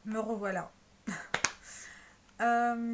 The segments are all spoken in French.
Me revoilà.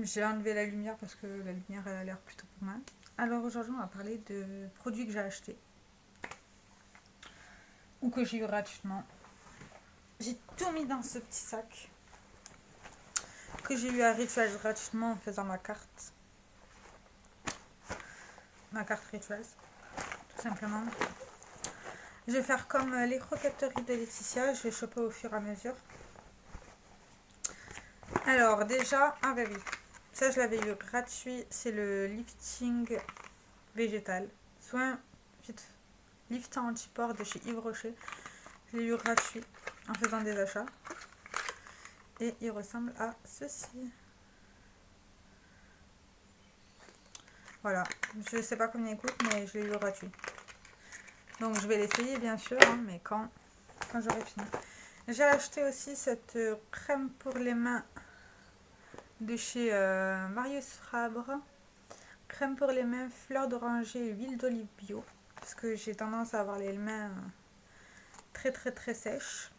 J'ai enlevé la lumière parce que la lumière elle a l'air plutôt pas mal. Alors aujourd'hui on va parler de produits que j'ai achetés ou que j'ai eu gratuitement. J'ai tout mis dans ce petit sac que j'ai eu à Rituals gratuitement en faisant ma carte Rituals, tout simplement. Je vais faire comme les croquetteries de Laetitia, je vais choper au fur et à mesure. Alors déjà, ah bah oui, ça je l'avais eu gratuit, c'est le lifting végétal, soin liftant anti-pores de chez Yves Rocher. Je l'ai eu gratuit en faisant des achats. Et il ressemble à ceci. Voilà, je sais pas combien il coûte, mais je l'ai eu gratuit. Donc je vais l'essayer bien sûr, hein, mais quand j'aurai fini. J'ai acheté aussi cette crème pour les mains de chez Marius Fabre. Crème pour les mains, fleur d'oranger et huile d'olive bio. Parce que j'ai tendance à avoir les mains très très très sèches.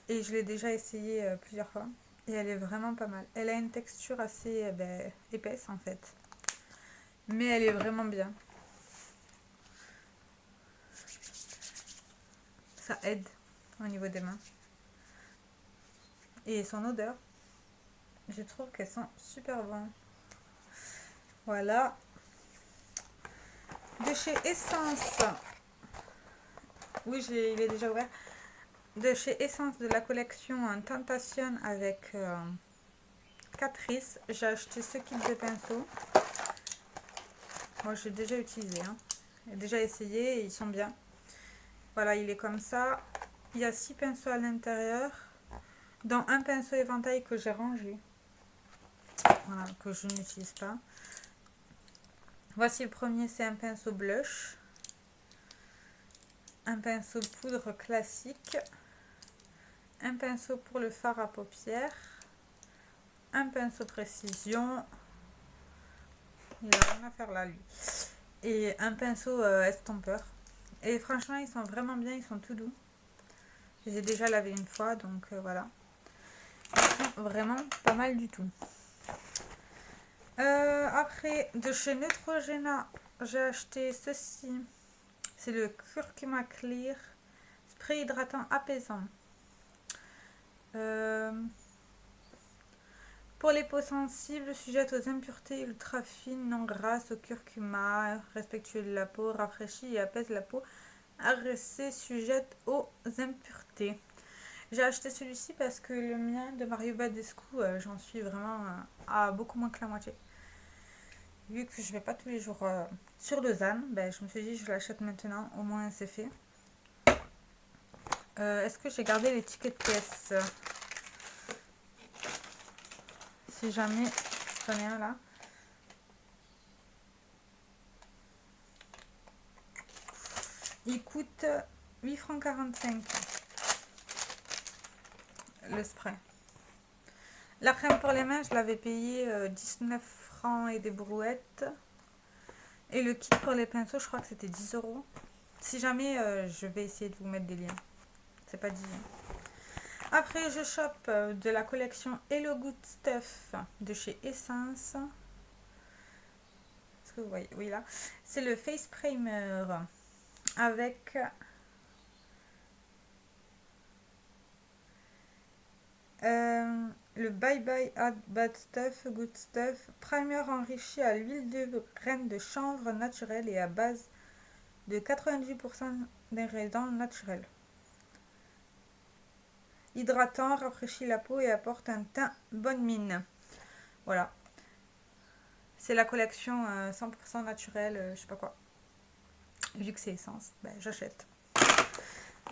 Et je l'ai déjà essayé plusieurs fois. Et elle est vraiment pas mal. Elle a une texture assez épaisse en fait. Mais elle est vraiment bien. Ça aide au niveau des mains. Et son odeur, je trouve qu'elles sont super bonnes. Voilà. De chez Essence. Oui, il est déjà ouvert. De chez Essence de la collection Tentation avec Catrice. J'ai acheté ce kit de pinceaux. Moi, j'ai déjà utilisé. Hein. J'ai déjà essayé et ils sont bien. Voilà, il est comme ça. Il y a 6 pinceaux à l'intérieur. Dont un pinceau éventail que j'ai rangé. Voilà, que je n'utilise pas. Voici le premier, c'est un pinceau blush. Un pinceau poudre classique. Un pinceau pour le fard à paupières. Un pinceau précision. Il n'a rien à faire là, lui. Et un pinceau estompeur. Et franchement, ils sont vraiment bien, ils sont tout doux. Je les ai déjà lavés une fois, donc voilà. Ils sont vraiment pas mal du tout. Après, de chez Neutrogena, j'ai acheté ceci. C'est le Curcuma Clear. Spray hydratant apaisant. Pour les peaux sensibles, sujettes aux impuretés ultra fines, non grasses, au curcuma, respectueux de la peau, rafraîchit et apaise la peau, agressée, sujette aux impuretés. J'ai acheté celui-ci parce que le mien de Mario Badescu, j'en suis vraiment à beaucoup moins que la moitié. Vu que je vais pas tous les jours sur Lausanne, je me suis dit je l'achète maintenant, au moins c'est fait. Est-ce que j'ai gardé les tickets de caisse? Si jamais, j'en ai un là. Il coûte 8 francs 45 le spray. La crème pour les mains, je l'avais payé 19 francs et des brouettes. Et le kit pour les pinceaux, je crois que c'était 10 euros. Si jamais, je vais essayer de vous mettre des liens. C'est pas dit. Après, je chope de la collection Hello Good Stuff de chez Essence. Est-ce que vous voyez? Oui, là. C'est le Face Primer avec le Bye Bye Bad Stuff, Good Stuff, primer enrichi à l'huile de graines de chanvre naturelle et à base de 98% d'ingrédients naturels. Hydratant, rafraîchit la peau et apporte un teint bonne mine. Voilà. C'est la collection 100% naturelle, je sais pas quoi. Vu que c'est essence, j'achète.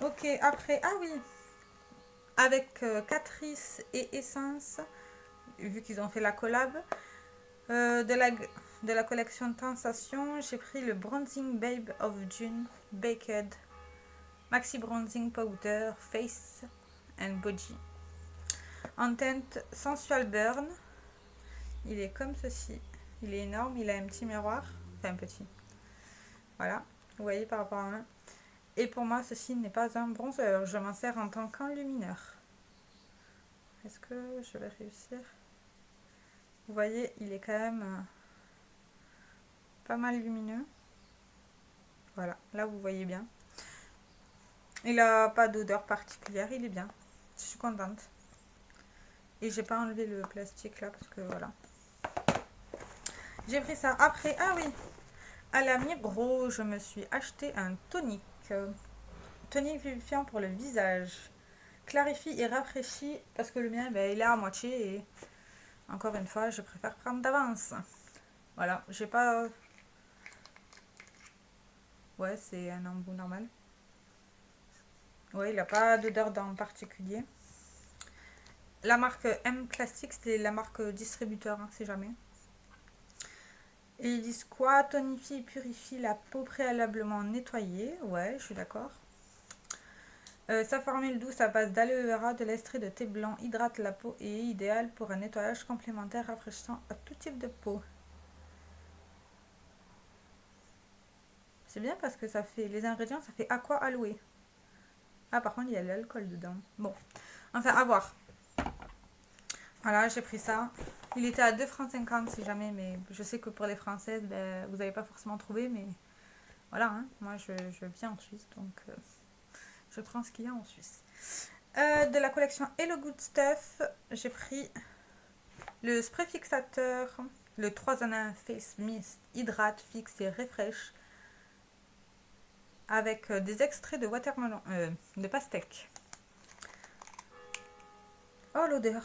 Ok, après, ah oui, avec Catrice et Essence, vu qu'ils ont fait la collab, de la collection Sensation, j'ai pris le Bronzing Babe of June Baked Maxi Bronzing Powder Face and Body en teinte Sensual Burn. Il est comme ceci. Il est énorme, il a un petit miroir. Enfin, un petit. Voilà, vous voyez par rapport à la main. Et pour moi, ceci n'est pas un bronzer. Je m'en sers en tant qu'enlumineur. Est-ce que je vais réussir? Vous voyez, il est quand même pas mal lumineux. Voilà, là vous voyez bien. Il a pas d'odeur particulière, il est bien. Je suis contente. Et j'ai pas enlevé le plastique là parce que voilà. J'ai pris ça. Après, ah oui, à la Migros, je me suis acheté un tonique. Tonique vivifiant pour le visage. Clarifie et rafraîchit parce que le mien, ben, il est à moitié et encore une fois, je préfère prendre d'avance. Voilà, j'ai pas... Ouais, c'est un embout normal. Ouais, il n'a pas d'odeur en particulier. La marque M Classique, c'est la marque distributeur, hein, si jamais. Et ils disent quoi? Tonifie et purifie la peau préalablement nettoyée. Ouais, je suis d'accord. Sa formule douce à base d'aloe vera, de l'extrait de thé blanc hydrate la peau et est idéal pour un nettoyage complémentaire rafraîchissant à tout type de peau. C'est bien parce que ça fait les ingrédients, ça fait aqua aloe. Ah, par contre, il y a de l'alcool dedans. Bon, enfin, à voir. Voilà, j'ai pris ça. Il était à 2,50 si jamais, mais je sais que pour les Françaises, ben, vous n'avez pas forcément trouvé, mais voilà, hein, moi je vis en Suisse, donc je prends ce qu'il y a en Suisse. De la collection Hello Good Stuff, j'ai pris le spray fixateur, le 3 en 1 Face Mist, hydrate, fixe et refresh, avec des extraits de watermelon, de pastèque. Oh l'odeur!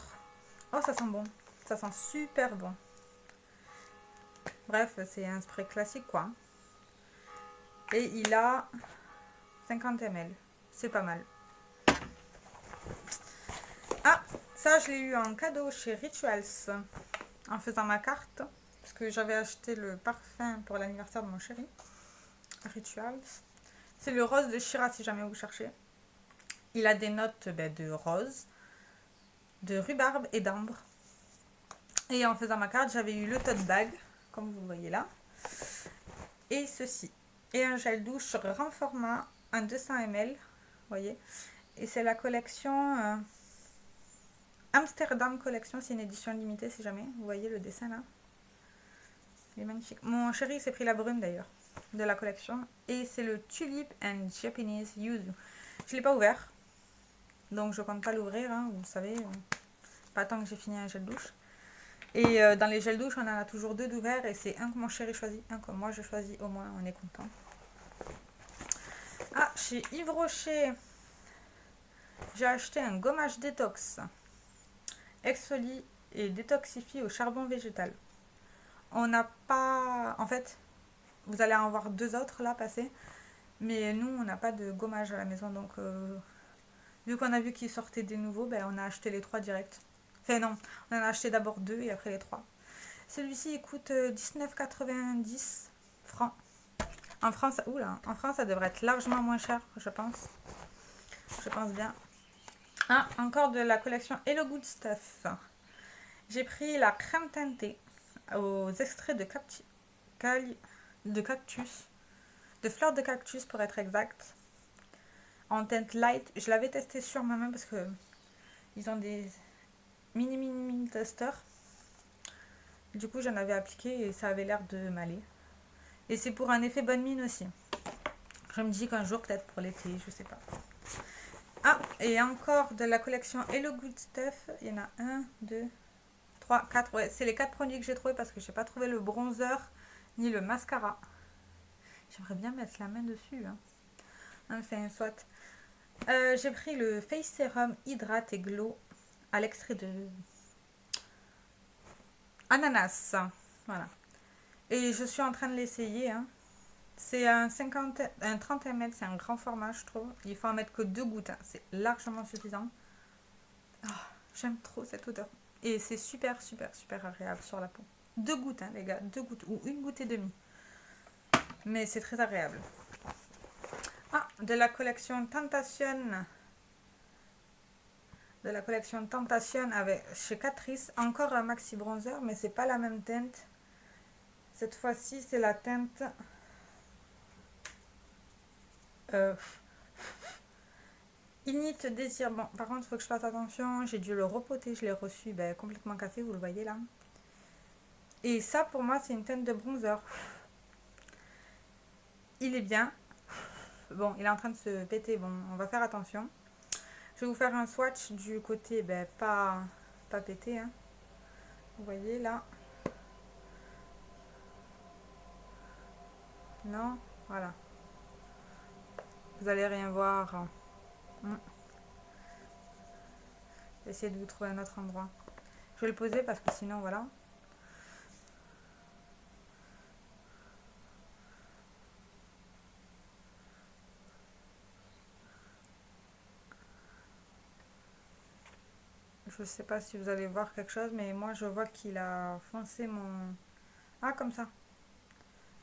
Oh ça sent bon, ça sent super bon. Bref, c'est un spray classique quoi. Et il a 50 ml, c'est pas mal. Ah, ça je l'ai eu en cadeau chez Rituals en faisant ma carte parce que j'avais acheté le parfum pour l'anniversaire de mon chéri. Rituals. C'est le rose de Shira si jamais vous cherchez. Il a des notes de rose, de rhubarbe et d'ambre. Et en faisant ma carte, j'avais eu le tote bag, comme vous voyez là. Et ceci. Et un gel douche grand format, un 200 ml. Vous voyez. Et c'est la collection Amsterdam Collection. C'est une édition limitée si jamais. Vous voyez le dessin là. Il est magnifique. Mon chéri s'est pris la brune d'ailleurs de la collection. Et c'est le Tulip and Japanese Yuzu. Je ne l'ai pas ouvert. Donc je compte pas l'ouvrir, hein, vous savez, pas tant que j'ai fini un gel douche. Et dans les gels douche, on en a toujours 2 d'ouverts et c'est un que mon chéri choisit, un que moi je choisis, au moins on est content. Ah, chez Yves Rocher, j'ai acheté un gommage détox. Exfolie et détoxifie au charbon végétal. On n'a pas... En fait, vous allez en voir 2 autres là passer, mais nous on n'a pas de gommage à la maison, donc... vu qu'on a vu qu'ils sortaient des nouveaux, ben, on a acheté les 3 direct. Enfin non, on en a acheté d'abord 2 et après les 3. Celui-ci il coûte 19,90 francs. En France, oula, en France ça devrait être largement moins cher, je pense. Je pense bien. Ah, encore de la collection Hello Good Stuff. J'ai pris la crème teintée aux extraits de cactus, de fleurs de cactus pour être exact. En teinte light, je l'avais testé sur ma main parce que ils ont des mini testeurs. Du coup, j'en avais appliqué et ça avait l'air de m'aller. Et c'est pour un effet bonne mine aussi. Je me dis qu'un jour, peut-être pour l'été, je sais pas. Ah, et encore de la collection Hello Good Stuff. Il y en a 1, 2, 3, 4. Ouais, c'est les 4 produits que j'ai trouvé parce que je n'ai pas trouvé le bronzer ni le mascara. J'aimerais bien mettre la main dessus. Hein. Enfin, soit. J'ai pris le Face Serum Hydrate et Glow à l'extrait de ananas. Voilà. Et je suis en train de l'essayer. Hein. C'est un 30 ml, c'est un grand format, je trouve. Il faut en mettre que 2 gouttes. Hein. C'est largement suffisant. Oh, j'aime trop cette odeur. Et c'est super agréable sur la peau. 2 gouttes, hein, les gars. 2 gouttes ou 1 goutte et demie. Mais c'est très agréable. Ah, de la collection Tentation. De la collection Tentation avec, chez Catrice. Encore un maxi bronzer, mais c'est pas la même teinte. Cette fois-ci, c'est la teinte... Init désir. Bon, par contre, il faut que je fasse attention. J'ai dû le repoter. Je l'ai reçu complètement cassé. Vous le voyez là. Et ça, pour moi, c'est une teinte de bronzer. Il est bien. Bon, il est en train de se péter. Bon, on va faire attention. Je vais vous faire un swatch du côté pas pété. Hein. Vous voyez là. Non, voilà. Vous allez rien voir. Essayez de vous trouver un autre endroit. Je vais le poser parce que sinon, voilà. Je sais pas si vous allez voir quelque chose, mais moi, je vois qu'il a foncé mon... Ah, comme ça.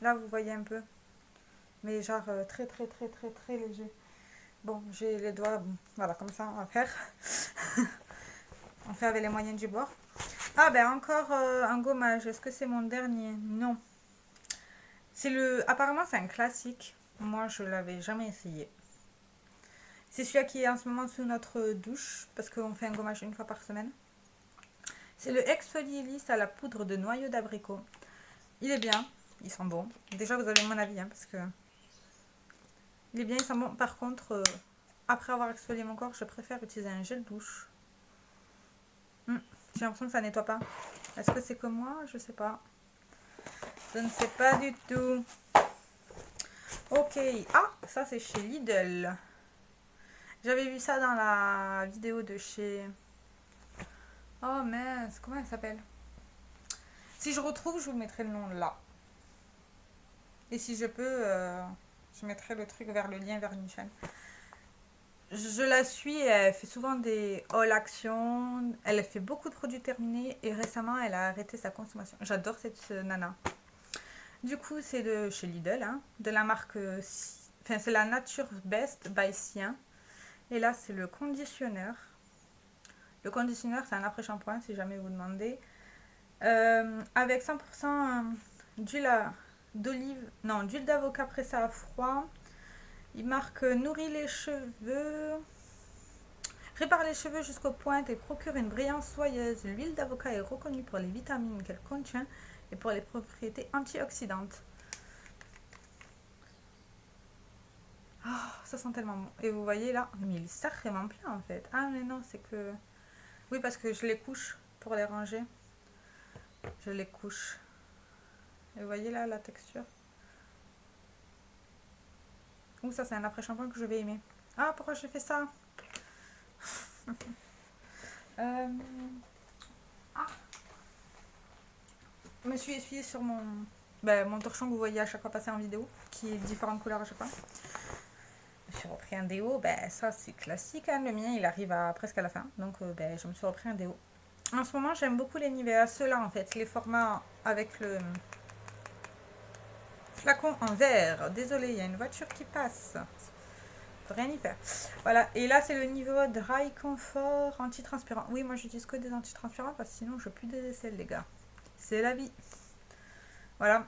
Là, vous voyez un peu. Mais genre très, très, très, très, très léger. Bon, j'ai les doigts... Bon, voilà, comme ça, on va faire. On fait avec les moyens du bord. Ah, encore un gommage. Est-ce que c'est mon dernier? Non. C'est le... Apparemment, c'est un classique. Moi, je l'avais jamais essayé. C'est celui qui est en ce moment sous notre douche, parce qu'on fait un gommage une fois par semaine. C'est le Exfolialis à la poudre de noyau d'abricot. Il est bien, il sent bon. Déjà, vous avez mon avis, hein, parce que... Il est bien, il sent bon. Par contre, après avoir exfolié mon corps, je préfère utiliser un gel douche. J'ai l'impression que ça nettoie pas. Est-ce que c'est comme moi? Je sais pas. Je ne sais pas du tout. Ok. Ah, ça c'est chez Lidl. J'avais vu ça dans la vidéo de chez... Oh mince, comment elle s'appelle? Si je retrouve, je vous mettrai le nom là. Et si je peux, je mettrai le truc vers le lien vers une chaîne. Je la suis, elle fait souvent des haul actions. Elle fait beaucoup de produits terminés et récemment, elle a arrêté sa consommation. J'adore cette nana. Du coup, c'est de chez Lidl, hein, de la marque... Enfin, c'est la Nature Best by Sien. Et là, c'est le conditionneur. Le conditionneur, c'est un après-shampoing, si jamais vous demandez. Avec 100% d'huile d'olive, non, d'huile d'avocat pressée à froid. Il marque nourrit les cheveux, répare les cheveux jusqu'aux pointes et procure une brillance soyeuse. L'huile d'avocat est reconnue pour les vitamines qu'elle contient et pour les propriétés antioxydantes. Oh, ça sent tellement bon. Et vous voyez là, mais il est sacrément plein en fait. Ah mais non, c'est que... Oui, parce que je les couche pour les ranger. Je les couche. Et vous voyez là la texture. Ouh, ça c'est un après-shampoing que je vais aimer. Ah, pourquoi j'ai fait ça? Ah. Je me suis essuyée sur mon torchon que vous voyez à chaque fois passer en vidéo, qui est différentes couleurs à chaque fois. Je me suis repris un déo, ça c'est classique, hein. Le mien il arrive presque à la fin, donc je me suis repris un déo. En ce moment j'aime beaucoup les Nivea, ceux-là en fait, les formats avec le flacon en verre. Désolée, il y a une voiture qui passe. Faut rien y faire. Voilà, et là c'est le niveau Dry Comfort anti-transpirant. Oui, moi j'utilise que des anti-transpirants parce que sinon je pue des aisselles, les gars. C'est la vie. Voilà.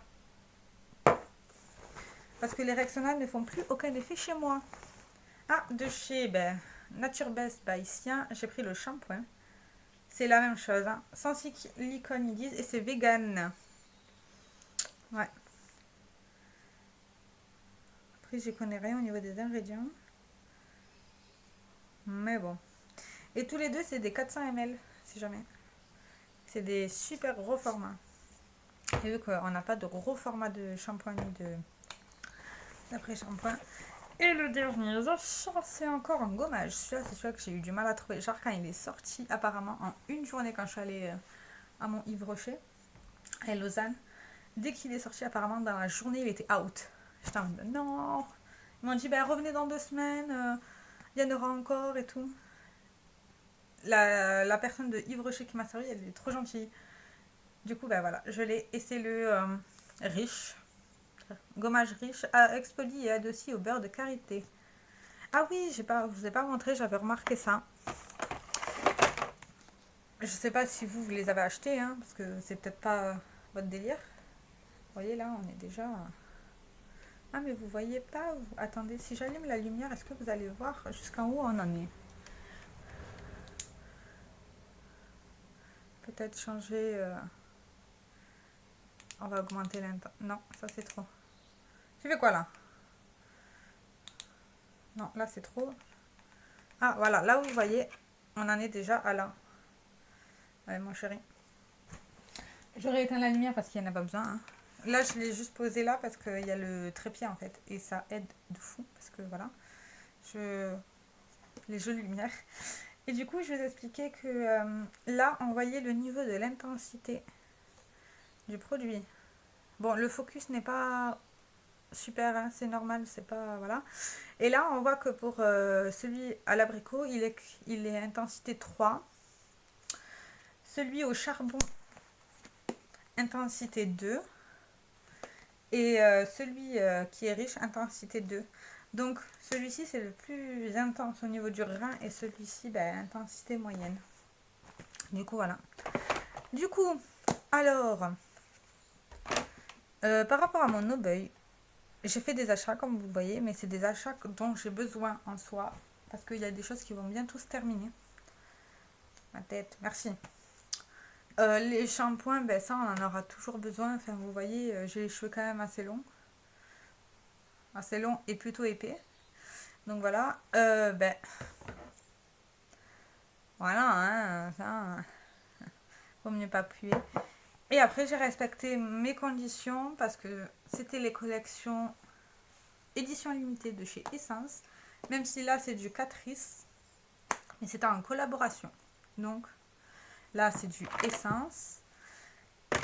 Parce que les Rexona ne font plus aucun effet chez moi. Ah, de chez Nature Best by Sien, j'ai pris le shampoing. C'est la même chose, hein. Sans silicone, ils disent, et c'est vegan. Ouais. Après, j'y connais rien au niveau des ingrédients. Mais bon. Et tous les deux, c'est des 400 ml, si jamais. C'est des super gros formats. Et vu qu'on n'a pas de gros format de shampoing ni d'après-shampoing. Et le dernier achat, c'est encore un gommage. Celui-là, c'est celui que j'ai eu du mal à trouver. Genre quand il est sorti, apparemment, en une journée, quand je suis allée à mon Yves Rocher, à Lausanne. Dès qu'il est sorti, apparemment, dans la journée, il était out. J'étais en mode, non. Ils m'ont dit, revenez dans 2 semaines. Il y en aura encore et tout. La personne de Yves Rocher qui m'a servi, elle est trop gentille. Du coup, voilà, je l'ai. Et c'est le riche. Gommage riche à exfolie et adouci au beurre de karité. Ah oui, je vous ai pas montré, j'avais remarqué ça. Je sais pas si vous les avez achetés, hein, parce que c'est peut-être pas votre délire. Vous voyez là, on est déjà Ah, mais vous voyez pas vous... Attendez, si j'allume la lumière, est-ce que vous allez voir jusqu'en où on en est? Peut-être changer... On va augmenter l'intensité. Non, ça c'est trop. Tu fais quoi là? Non, là c'est trop. Ah, voilà, là où vous voyez, on en est déjà à là. Ouais, mon chéri. J'aurais éteint la lumière parce qu'il n'y en a pas besoin. Hein. Là, je l'ai juste posé là parce qu'il y a le trépied en fait. Et ça aide de fou parce que voilà, les jeux de lumière. Et du coup, je vais vous expliquer que là, on voyait le niveau de l'intensité du produit. Bon, le focus n'est pas super, hein, c'est normal, c'est pas... Voilà. Et là, on voit que pour celui à l'abricot, il est intensité 3. Celui au charbon, intensité 2. Et celui qui est riche, intensité 2. Donc, celui-ci, c'est le plus intense au niveau du grain et celui-ci, ben, intensité moyenne. Du coup, voilà. Du coup, alors, par rapport à mon obeuil, j'ai fait des achats, comme vous voyez, mais c'est des achats dont j'ai besoin en soi, parce qu'il y a des choses qui vont bientôt se terminer. Ma tête, merci. Les shampoings, ben ça, on en aura toujours besoin. Enfin, vous voyez, j'ai les cheveux quand même assez longs. Assez longs et plutôt épais. Donc voilà, ben... Voilà, hein, ça... Vaut mieux pas puer. Et après, j'ai respecté mes conditions, parce que c'était les collections édition limitée de chez Essence. Même si là, c'est du Catrice. Mais c'était en collaboration. Donc, là, c'est du Essence.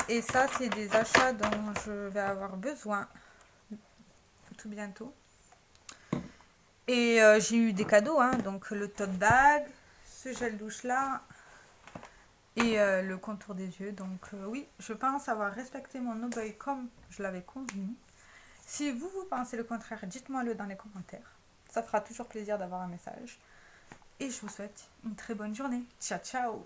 Et ça, c'est des achats dont je vais avoir besoin tout bientôt. Et j'ai eu des cadeaux, hein, donc le tote bag, ce gel douche là et le contour des yeux. Donc oui, je pense avoir respecté mon obeuil comme je l'avais convenu. Si vous pensez le contraire, dites-moi-le dans les commentaires. Ça fera toujours plaisir d'avoir un message. Et je vous souhaite une très bonne journée. Ciao, ciao!